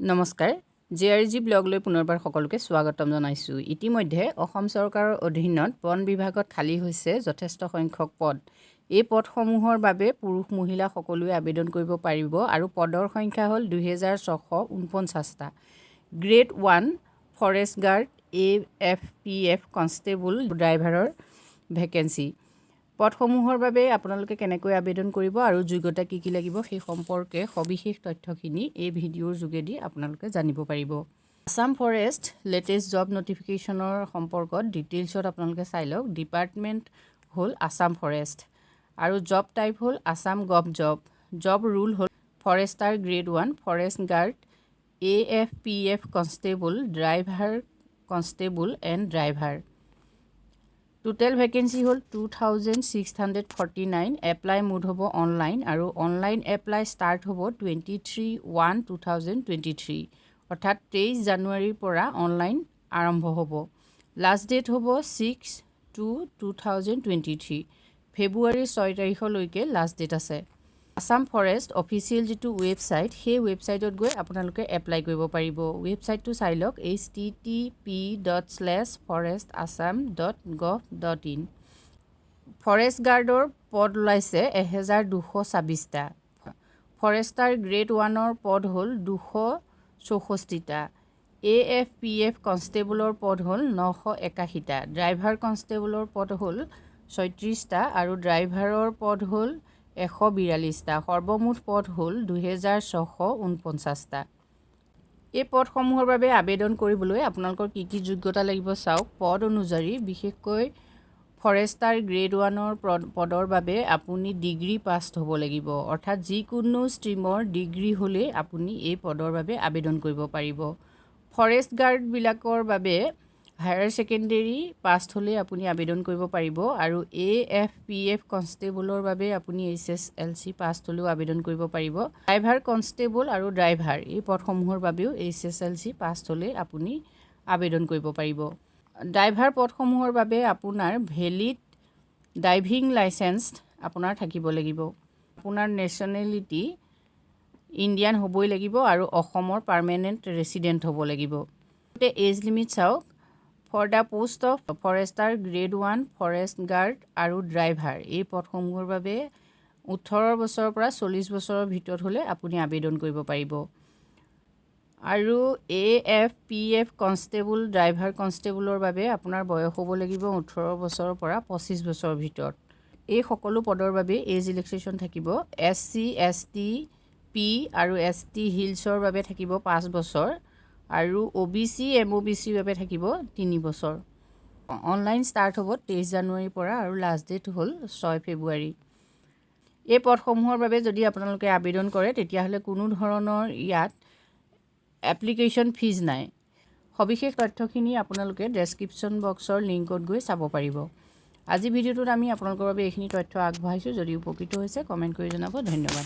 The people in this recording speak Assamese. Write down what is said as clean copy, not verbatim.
নমস্কাৰ জেআৰজি ব্লগলৈ পুনৰবাৰ সকলোকে স্বাগতম জনাইছোঁ। ইতিমধ্যে অসম চৰকাৰৰ অধীনত বন বিভাগত খালী হৈছে যথেষ্ট সংখ্যক পদ। এই পদসমূহৰ বাবে পুৰুষ মহিলা সকলোৱে আবেদন কৰিব পাৰিব আৰু পদৰ সংখ্যা হ'ল 2649টা। Grade 1 forest guard AFPF constable ড্ৰাইভাৰৰ ভেকেঞ্চি। পদসমূহৰ বাবে আপোনালোকে কেনেকৈ আবেদন কৰিব আৰু যোগ্যতা কি লাগিব সেই সম্পৰ্কে সবিশেষ তথ্যখিনি এই ভিডিঅ'ৰ যোগেদি আপোনালোকে জানিব পাৰিব। আসাম ফৰেষ্ট লেটেষ্ট জব নটিফিকেশ্যনৰ সম্পৰ্কত ডিটেইলছত আপোনালোকে চাই লওক। ডিপাৰ্টমেণ্ট হ'ল আসাম ফৰেষ্ট আৰু জব টাইপ হ'ল Assam gov job. Job role হ'ল forester grade 1 forest guard AFPF constable driver constable and driver. Total vacancy হ'ল 2649। এপ্লাই মোড হ'ব অনলাইন আৰু অনলাইন এপ্লাই ষ্টাৰ্ট হ'ব 23/1/2023 অৰ্থাৎ 23 জানুৱাৰীৰ পৰা অনলাইন আৰম্ভ হ'ব। লাষ্ট ডেট হ'ব 6/2/2023 ফেব্ৰুৱাৰী 6 তাৰিখলৈকে লাষ্ট ডেট আছে। আসাম ফৰেষ্ট অফিচিয়েল যিটো ৱেবছাইট সেই ৱেবছাইটত গৈ আপোনালোকে এপ্লাই কৰিব পাৰিব। ৱেবছাইটটো চাই লওক http://forestasam.gov.in। ফৰেষ্ট গাৰ্ডৰ পদ ওলাইছে 1226টা। ফৰেষ্টাৰ গ্ৰেড 1ৰ পদ হ'ল 264টা। AFPF কনষ্টেবলৰ পদ হ'ল 981টা। ড্ৰাইভাৰ কনষ্টেবলৰ পদ হ'ল 36টা আৰু ড্ৰাইভাৰৰ পদ হ'ল 142টা। সৰ্বমুঠ পদ হ'ল 2649টা। এই পদসমূহৰ বাবে আবেদন কৰিবলৈ আপোনালোকৰ কি কি যোগ্যতা লাগিব চাওক। পদ অনুযায়ী বিশেষকৈ ফৰেষ্টাৰ গ্ৰেড 1ৰ পদৰ বাবে আপুনি ডিগ্ৰী পাছ হ'ব লাগিব, অৰ্থাৎ যিকোনো ষ্ট্ৰীমৰ ডিগ্ৰী হ'লেই আপুনি এই পদৰ বাবে আবেদন কৰিব পাৰিব। ফৰেষ্ট গাৰ্ডবিলাকৰ বাবে হায়াৰ ছেকেণ্ডেৰী পাছ হ'লে আপুনি আবেদন কৰিব পাৰিব আৰু AFPF কনষ্টেবলৰ বাবে আপুনি HSLC পাছ হ'লেও আবেদন কৰিব পাৰিব। ড্ৰাইভাৰ কনষ্টেবল আৰু ড্ৰাইভাৰ এই পদসমূহৰ বাবেও HSLC পাছ হ'লে আপুনি আবেদন কৰিব পাৰিব। ড্ৰাইভাৰ পদসমূহৰ বাবে আপোনাৰ ভেলিড ড্ৰাইভিং লাইচেন্স আপোনাৰ থাকিব লাগিব। আপোনাৰ নেশ্যনেলিটি ইণ্ডিয়ান হ'বই লাগিব আৰু অসমৰ পাৰ্মানেণ্ট ৰেচিডেণ্ট হ'ব লাগিব। এজ লিমিট চাওক। For the post of forester grade 1 forest guard আৰু ড্ৰাইভাৰ এই পদসমূহৰ বাবে 18 বছৰৰ পৰা 40 বছৰৰ ভিতৰত হ'লে আপুনি আবেদন কৰিব পাৰিব। আৰু AFPF কনষ্টেবল ড্ৰাইভাৰ কনষ্টেবলৰ বাবে আপোনাৰ বয়স হ'ব লাগিব 18 বছৰৰ পৰা 25 বছৰৰ ভিতৰত। এই সকলো পদৰ বাবে এজ ৰিলেক্সেশ্যন থাকিব। SC ST P আৰু ST হিলছৰ বাবে থাকিব 5 বছৰ আৰু OBC MOBCৰ বাবে থাকিব 3 বছৰ। অনলাইন ষ্টাৰ্ট হ'ব 23 জানুৱাৰীৰ পৰা আৰু লাষ্ট ডেট হ'ল 6 ফেব্ৰুৱাৰী। এই পদসমূহৰ বাবে যদি আপোনালোকে আবেদন কৰে তেতিয়াহ'লে কোনো ধৰণৰ ইয়াত এপ্লিকেশ্যন ফিজ নাই। সবিশেষ তথ্যখিনি আপোনালোকে ডেছক্ৰিপশ্যন বক্সৰ লিংকত গৈ চাব পাৰিব। আজি ভিডিঅ'টোত আমি আপোনালোকৰ বাবে এইখিনি তথ্য আগবঢ়াইছোঁ। যদি উপকৃত হৈছে কমেণ্ট কৰি জনাব। ধন্যবাদ।